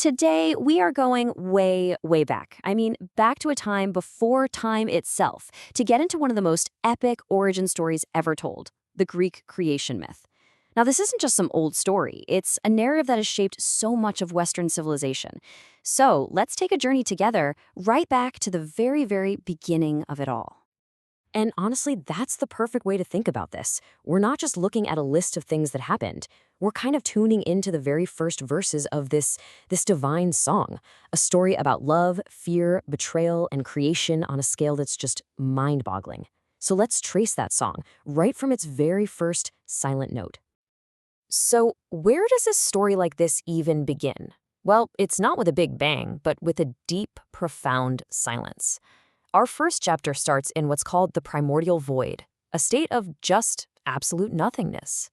Today, we are going way, way back. I mean, back to a time before time itself, to get into one of the most epic origin stories ever told, the Greek creation myth. Now, this isn't just some old story. It's a narrative that has shaped so much of Western civilization. So, let's take a journey together right back to the very, very beginning of it all. And honestly, that's the perfect way to think about this. We're not just looking at a list of things that happened. We're kind of tuning into the very first verses of this divine song, a story about love, fear, betrayal, and creation on a scale that's just mind-boggling. So let's trace that song right from its very first silent note. So where does a story like this even begin? Well, it's not with a big bang, but with a deep, profound silence. Our first chapter starts in what's called the primordial void, a state of just absolute nothingness.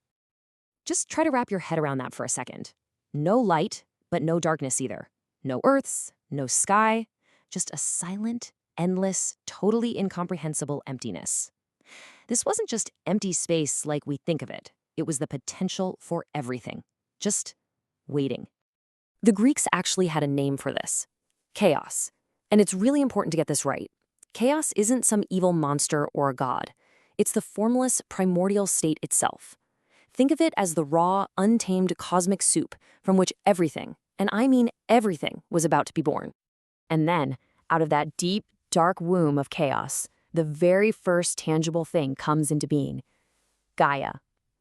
Just try to wrap your head around that for a second. No light, but no darkness either. No earths, no sky, just a silent, endless, totally incomprehensible emptiness. This wasn't just empty space like we think of it. It was the potential for everything. Just waiting. The Greeks actually had a name for this: chaos. And it's really important to get this right. Chaos isn't some evil monster or a god. It's the formless, primordial state itself. Think of it as the raw, untamed cosmic soup from which everything, and I mean everything, was about to be born. And then, out of that deep, dark womb of chaos, the very first tangible thing comes into being: Gaia,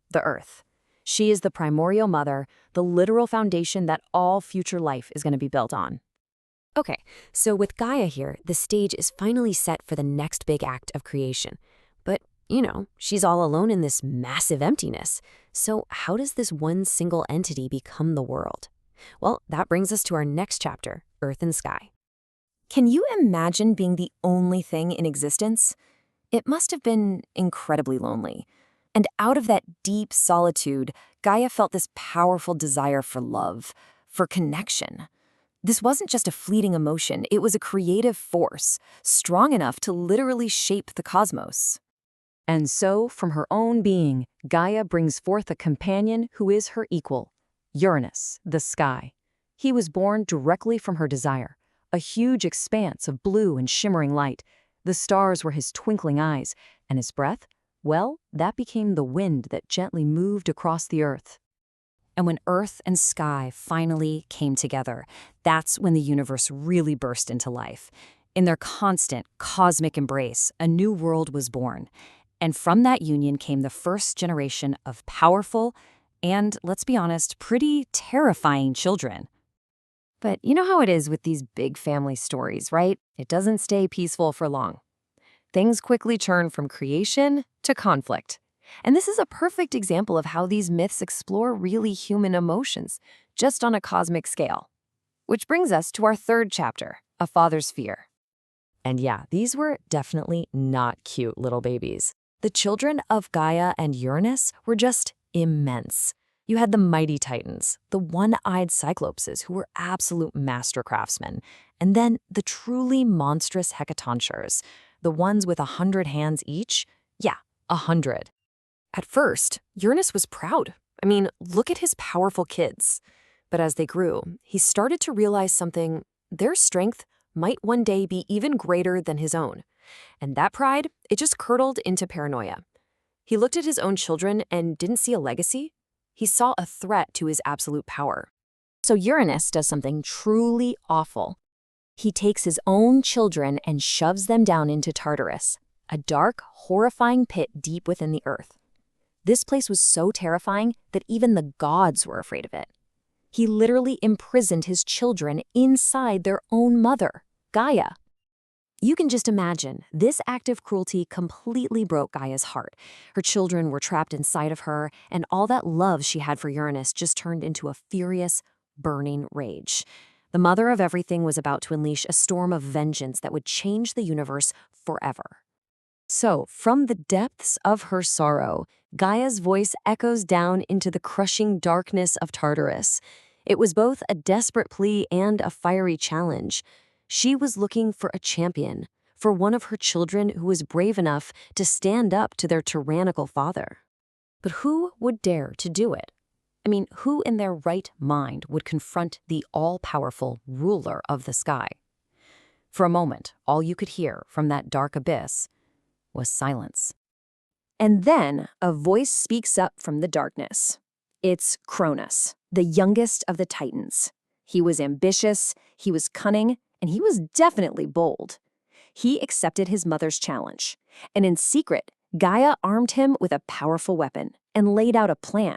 the earth. She is the primordial mother, the literal foundation that all future life is going to be built on. Okay, so with Gaia here, the stage is finally set for the next big act of creation. But, she's all alone in this massive emptiness. So how does this one single entity become the world? Well, that brings us to our next chapter, Earth and Sky. Can you imagine being the only thing in existence? It must have been incredibly lonely. And out of that deep solitude, Gaia felt this powerful desire for love, for connection. This wasn't just a fleeting emotion, it was a creative force, strong enough to literally shape the cosmos. And so, from her own being, Gaia brings forth a companion who is her equal, Uranus, the sky. He was born directly from her desire, a huge expanse of blue and shimmering light. The stars were his twinkling eyes, and his breath, well, that became the wind that gently moved across the earth. And when Earth and sky finally came together, that's when the universe really burst into life. In their constant, cosmic embrace, a new world was born. And from that union came the first generation of powerful and, let's be honest, pretty terrifying children. But you know how it is with these big family stories, right? It doesn't stay peaceful for long. Things quickly turn from creation to conflict. And this is a perfect example of how these myths explore really human emotions, just on a cosmic scale. Which brings us to our third chapter, A Father's Fear. And yeah, these were definitely not cute little babies. The children of Gaia and Uranus were just immense. You had the mighty Titans, the one-eyed Cyclopses who were absolute master craftsmen, and then the truly monstrous Hecatontures, the ones with 100 hands each. Yeah, 100. At first, Uranus was proud. I mean, look at his powerful kids. But as they grew, he started to realize something: their strength might one day be even greater than his own. And that pride, it just curdled into paranoia. He looked at his own children and didn't see a legacy. He saw a threat to his absolute power. So Uranus does something truly awful. He takes his own children and shoves them down into Tartarus, a dark, horrifying pit deep within the earth. This place was so terrifying that even the gods were afraid of it. He literally imprisoned his children inside their own mother, Gaia. You can just imagine, this act of cruelty completely broke Gaia's heart. Her children were trapped inside of her, and all that love she had for Uranus just turned into a furious, burning rage. The mother of everything was about to unleash a storm of vengeance that would change the universe forever. So, from the depths of her sorrow, Gaia's voice echoes down into the crushing darkness of Tartarus. It was both a desperate plea and a fiery challenge. She was looking for a champion, for one of her children who was brave enough to stand up to their tyrannical father. But who would dare to do it? I mean, who in their right mind would confront the all-powerful ruler of the sky? For a moment, all you could hear from that dark abyss was silence. And then a voice speaks up from the darkness. It's Cronus, the youngest of the Titans. He was ambitious, he was cunning, and he was definitely bold. He accepted his mother's challenge, and in secret, Gaia armed him with a powerful weapon and laid out a plan.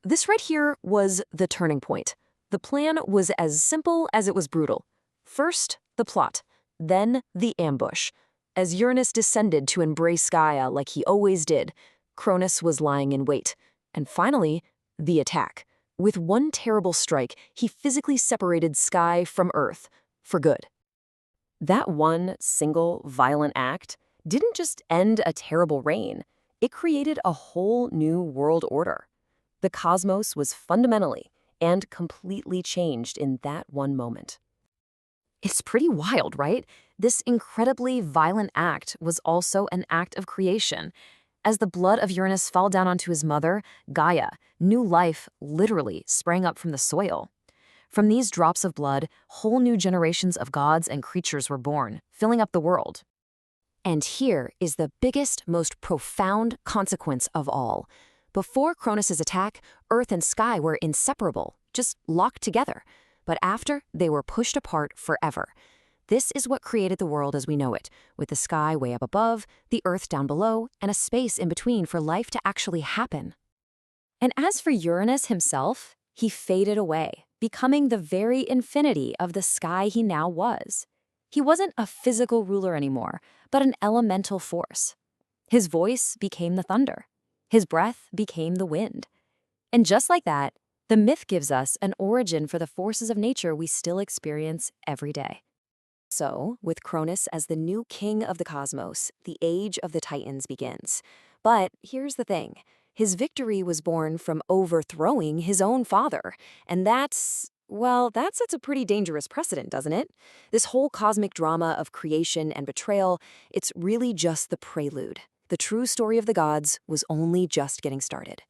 This right here was the turning point. The plan was as simple as it was brutal. First, the plot, then the ambush. As Uranus descended to embrace Gaia like he always did, Cronus was lying in wait. And finally, the attack. With one terrible strike, he physically separated sky from Earth, for good. That one single violent act didn't just end a terrible reign, it created a whole new world order. The cosmos was fundamentally and completely changed in that one moment. It's pretty wild, right? This incredibly violent act was also an act of creation. As the blood of Uranus fell down onto his mother, Gaia, new life literally sprang up from the soil. From these drops of blood, whole new generations of gods and creatures were born, filling up the world. And here is the biggest, most profound consequence of all. Before Cronus's attack, Earth and sky were inseparable, just locked together. But after, they were pushed apart forever. This is what created the world as we know it, with the sky way up above, the Earth down below, and a space in between for life to actually happen. And as for Uranus himself, he faded away, becoming the very infinity of the sky he now was. He wasn't a physical ruler anymore, but an elemental force. His voice became the thunder. His breath became the wind. And just like that, the myth gives us an origin for the forces of nature we still experience every day. So, with Cronus as the new king of the cosmos, the age of the Titans begins. But here's the thing. His victory was born from overthrowing his own father. And that sets a pretty dangerous precedent, doesn't it? This whole cosmic drama of creation and betrayal, it's really just the prelude. The true story of the gods was only just getting started.